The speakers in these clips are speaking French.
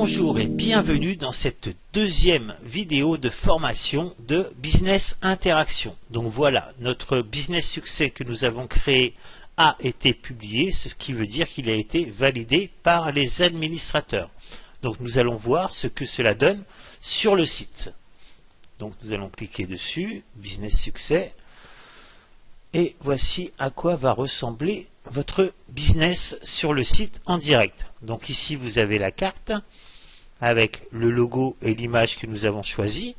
Bonjour et bienvenue dans cette deuxième vidéo de formation de Business Interaction. Donc voilà, notre business succès que nous avons créé a été publié, ce qui veut dire qu'il a été validé par les administrateurs. Donc nous allons voir ce que cela donne sur le site. Donc nous allons cliquer dessus, Business Succès, et voici à quoi va ressembler votre business sur le site en direct. Donc ici vous avez la carte avec le logo et l'image que nous avons choisi.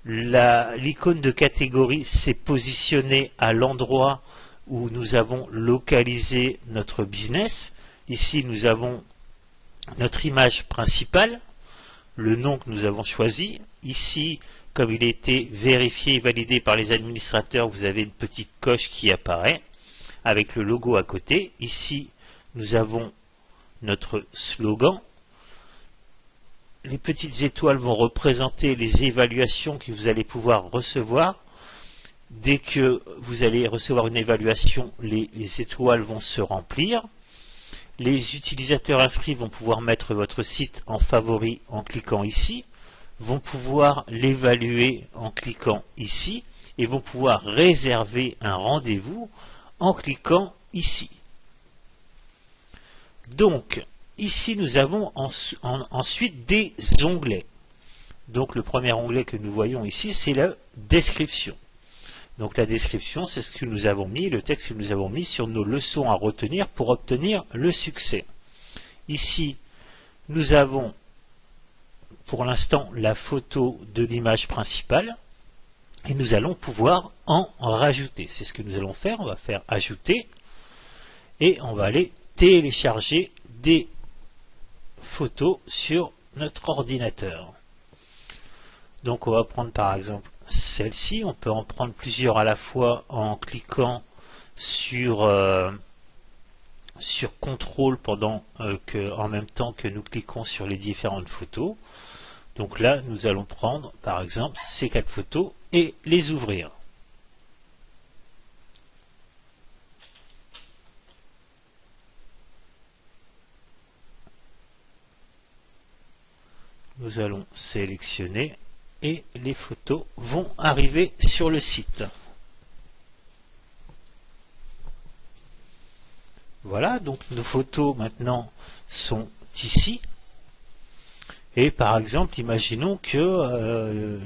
L'icône de catégorie s'est positionnée à l'endroit où nous avons localisé notre business. Ici nous avons notre image principale, le nom que nous avons choisi. Ici, comme il a été vérifié et validé par les administrateurs, vous avez une petite coche qui apparaît avec le logo à côté. Ici, nous avons notre slogan. Les petites étoiles vont représenter les évaluations que vous allez pouvoir recevoir. Dès que vous allez recevoir une évaluation, les étoiles vont se remplir. Les utilisateurs inscrits vont pouvoir mettre votre site en favori en cliquant ici, vont pouvoir l'évaluer en cliquant ici et vont pouvoir réserver un rendez-vous en cliquant ici. Donc, ici nous avons ensuite des onglets. Donc le premier onglet que nous voyons ici, c'est la description. Donc la description, c'est ce que nous avons mis, le texte que nous avons mis sur nos leçons à retenir pour obtenir le succès. Ici, nous avons pour l'instant la photo de l'image principale et nous allons pouvoir en rajouter. C'est ce que nous allons faire, on va faire ajouter et on va aller télécharger des photos sur notre ordinateur. Donc on va prendre par exemple celle-ci, on peut en prendre plusieurs à la fois en cliquant sur contrôle pendant en même temps que nous cliquons sur les différentes photos. Donc là nous allons prendre par exemple ces 4 photos et les ouvrir. Nous allons sélectionner et les photos vont arriver sur le site. Voilà, donc nos photos maintenant sont ici. Et par exemple, imaginons que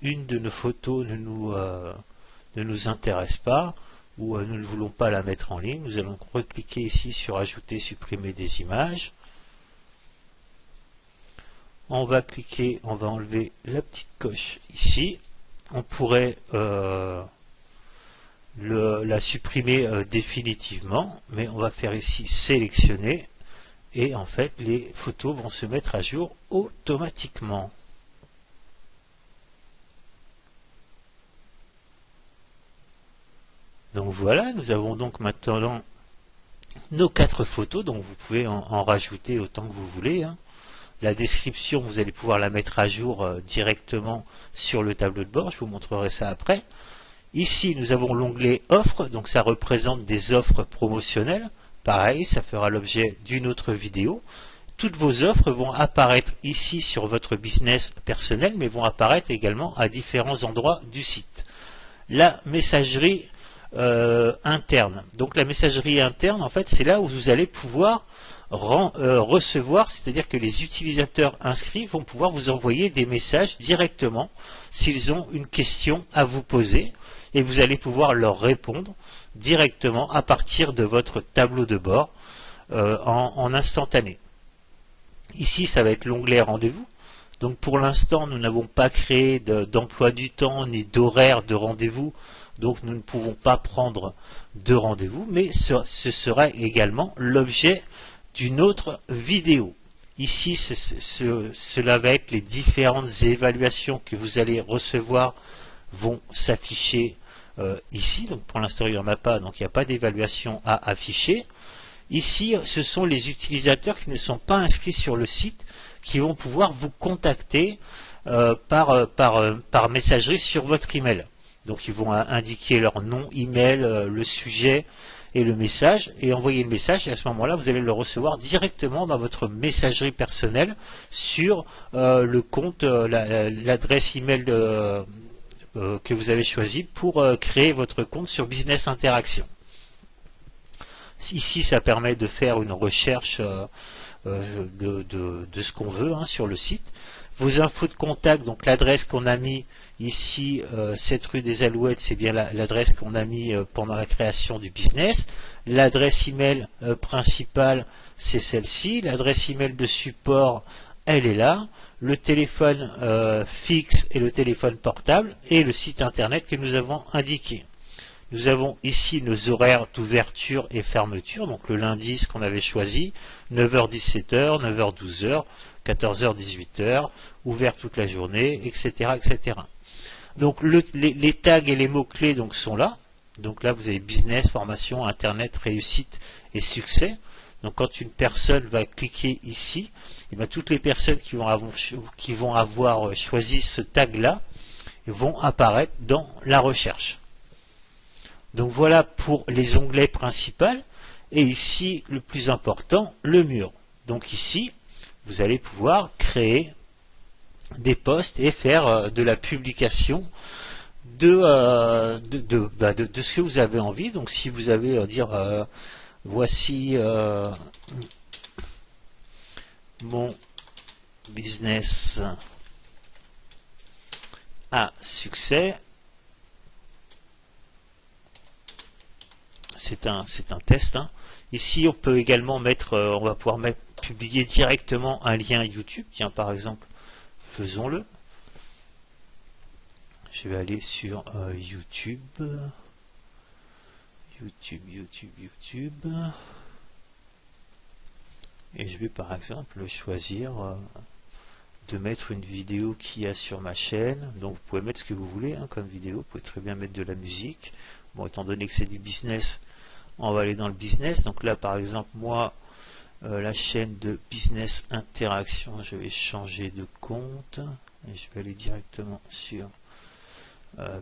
une de nos photos ne nous intéresse pas ou nous ne voulons pas la mettre en ligne. Nous allons recliquer ici sur ajouter, supprimer des images. On va cliquer, on va enlever la petite coche ici. On pourrait la supprimer définitivement, mais on va faire ici sélectionner et en fait les photos vont se mettre à jour automatiquement. Donc voilà, nous avons donc maintenant nos 4 photos, donc vous pouvez en rajouter autant que vous voulez, hein. La description, vous allez pouvoir la mettre à jour directement sur le tableau de bord. Je vous montrerai ça après. Ici, nous avons l'onglet Offres. Donc, ça représente des offres promotionnelles. Pareil, ça fera l'objet d'une autre vidéo. Toutes vos offres vont apparaître ici sur votre business personnel, mais vont apparaître également à différents endroits du site. La messagerie interne. Donc, la messagerie interne, en fait, c'est là où vous allez pouvoir recevoir, c'est-à-dire que les utilisateurs inscrits vont pouvoir vous envoyer des messages directement s'ils ont une question à vous poser et vous allez pouvoir leur répondre directement à partir de votre tableau de bord en instantané. Ici, ça va être l'onglet rendez-vous. Donc pour l'instant, nous n'avons pas créé d'emploi du temps ni d'horaire de rendez-vous, donc nous ne pouvons pas prendre de rendez-vous, mais ce sera également l'objet d'une autre vidéo. Ici, cela va être les différentes évaluations que vous allez recevoir vont s'afficher ici. Donc pour l'instant, il n'y en a pas, donc il n'y a pas d'évaluation à afficher. Ici, ce sont les utilisateurs qui ne sont pas inscrits sur le site qui vont pouvoir vous contacter par messagerie sur votre email. Donc ils vont indiquer leur nom, email, le sujet et le message, et envoyer le message, et à ce moment-là, vous allez le recevoir directement dans votre messagerie personnelle sur le compte, l'adresse email que vous avez choisi pour créer votre compte sur Business Interaction. Ici, ça permet de faire une recherche de ce qu'on veut sur le site. Vos infos de contact, donc l'adresse qu'on a mis ici, 7 rue des Alouettes, c'est bien l'adresse qu'on a mis pendant la création du business. L'adresse email principale, c'est celle-ci. L'adresse email de support, elle est là. Le téléphone fixe et le téléphone portable et le site internet que nous avons indiqué. Nous avons ici nos horaires d'ouverture et fermeture, donc le lundi, ce qu'on avait choisi, 9h-17h, 9h-12h, 14h-18h, ouvert toute la journée, etc. etc. Donc les tags et les mots-clés sont là. Donc là, vous avez business, formation, internet, réussite et succès. Donc quand une personne va cliquer ici, et bien, toutes les personnes qui vont avoir choisi ce tag-là vont apparaître dans la recherche. Donc voilà pour les onglets principaux. Et ici, le plus important, le mur. Donc ici, vous allez pouvoir créer des posts et faire de la publication de ce que vous avez envie. Donc si vous avez voici mon business à succès. C'est un test. Ici, on peut également mettre, on va pouvoir publier directement un lien YouTube. Tiens, par exemple, faisons-le. Je vais aller sur YouTube. YouTube. Et je vais par exemple choisir de mettre une vidéo qu'il y a sur ma chaîne. Donc vous pouvez mettre ce que vous voulez comme vidéo. Vous pouvez très bien mettre de la musique. Bon, étant donné que c'est du business, on va aller dans le business. Donc là, par exemple, moi, la chaîne de Business Interaction, je vais changer de compte. Et je vais aller directement sur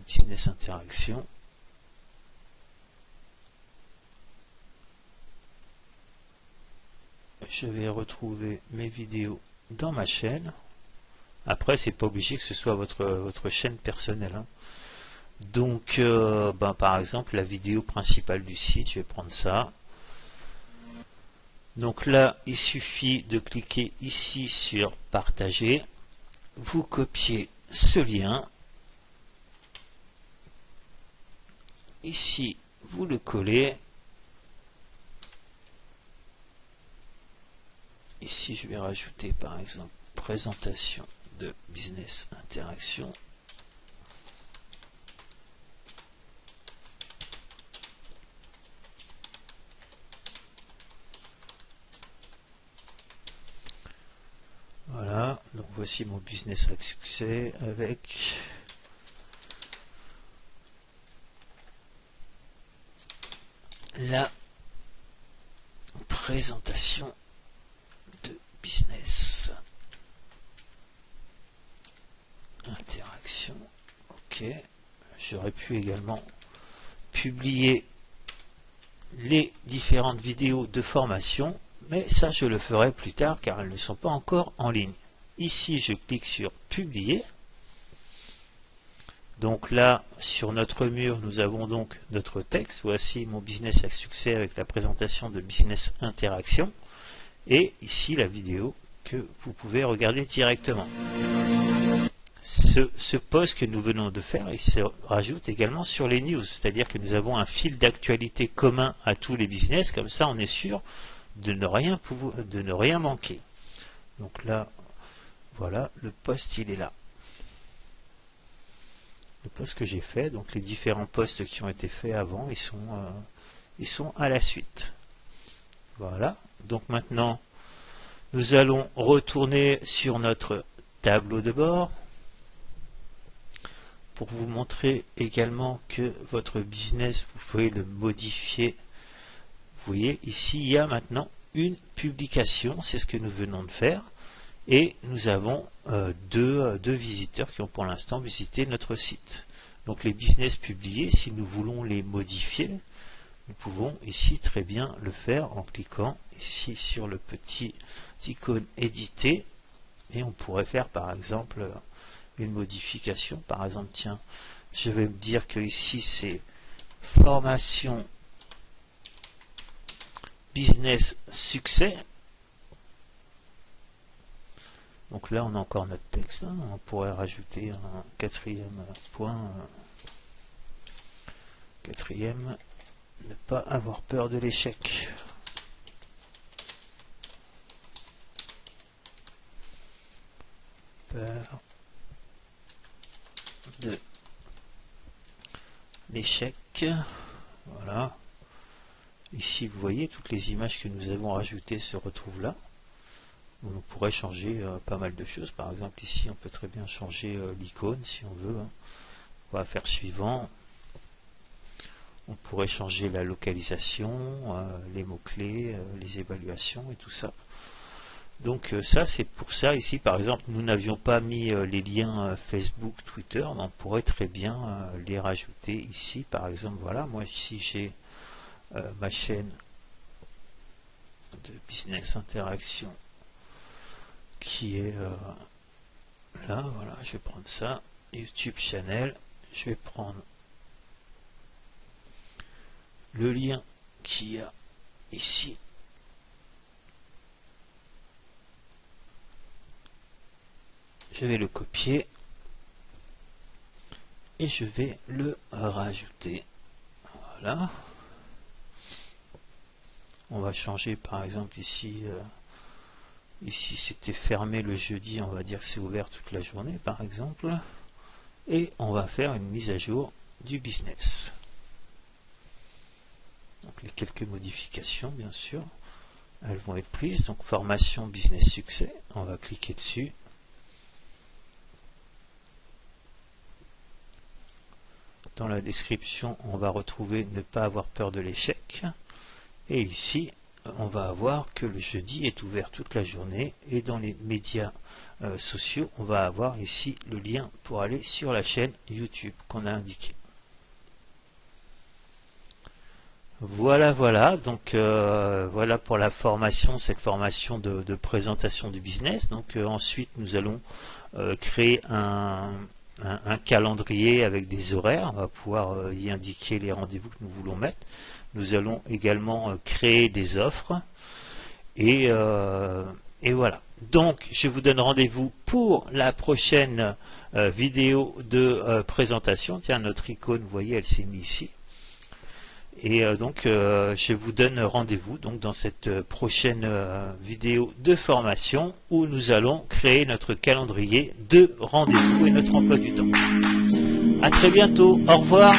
Business Interaction. Je vais retrouver mes vidéos dans ma chaîne. Après, c'est pas obligé que ce soit votre chaîne personnelle. Donc, par exemple, la vidéo principale du site, je vais prendre ça. Donc là, il suffit de cliquer ici sur partager. Vous copiez ce lien. Ici, vous le collez. Ici, je vais rajouter par exemple présentation de Business Interaction. Voilà, donc voici mon business à succès avec la présentation de Business Interaction. Ok, j'aurais pu également publier les différentes vidéos de formation, mais ça je le ferai plus tard car elles ne sont pas encore en ligne. Ici je clique sur publier. Donc là sur notre mur nous avons donc notre texte. Voici mon business à succès avec la présentation de Business Interaction. Et ici la vidéo que vous pouvez regarder directement. Ce post que nous venons de faire, il se rajoute également sur les news, c'est-à-dire que nous avons un fil d'actualité commun à tous les business, comme ça on est sûr de ne rien manquer. Donc là, voilà, le post il est là. Le post que j'ai fait, donc les différents posts qui ont été faits avant, ils sont à la suite. Voilà, donc maintenant nous allons retourner sur notre tableau de bord pour vous montrer également que votre business, vous pouvez le modifier. Vous voyez, ici, il y a maintenant une publication, c'est ce que nous venons de faire, et nous avons deux visiteurs qui ont pour l'instant visité notre site. Donc les business publiés, si nous voulons les modifier, nous pouvons ici très bien le faire en cliquant ici sur le petit icône éditer, et on pourrait faire par exemple une modification. Par exemple, tiens, je vais me dire que ici c'est formation business succès. Donc là on a encore notre texte, hein. On pourrait rajouter un quatrième point, quatrième, ne pas avoir peur de l'échec. Peur de l'échec. Voilà. Ici vous voyez toutes les images que nous avons rajoutées se retrouvent là. On pourrait changer pas mal de choses. Par exemple ici on peut très bien changer l'icône si on veut, hein. On va faire suivant. On pourrait changer la localisation, les mots-clés, les évaluations et tout ça. Donc ça c'est pour ça. Ici par exemple nous n'avions pas mis les liens Facebook, Twitter, mais on pourrait très bien les rajouter ici. Par exemple voilà, moi ici j'ai ma chaîne de business interaction qui est là, voilà, je vais prendre ça, YouTube channel, je vais prendre le lien qu'il y a ici, je vais le copier et je vais le rajouter. Voilà, on va changer par exemple ici. Ici c'était fermé le jeudi, on va dire que c'est ouvert toute la journée par exemple. Et on va faire une mise à jour du business. Donc les quelques modifications bien sûr, elles vont être prises. Donc formation business succès, on va cliquer dessus. Dans la description on va retrouver ne pas avoir peur de l'échec. Et ici on va avoir que le jeudi est ouvert toute la journée, et dans les médias sociaux on va avoir ici le lien pour aller sur la chaîne YouTube qu'on a indiqué. Voilà, donc voilà pour la formation, cette formation de présentation du business. Donc ensuite nous allons créer un calendrier avec des horaires. On va pouvoir y indiquer les rendez-vous que nous voulons mettre. Nous allons également créer des offres et voilà. Donc je vous donne rendez-vous pour la prochaine vidéo de présentation. Tiens, notre icône, vous voyez, elle s'est mise ici. Et donc je vous donne rendez-vous donc dans cette prochaine vidéo de formation où nous allons créer notre calendrier de rendez-vous et notre emploi du temps. À très bientôt, au revoir.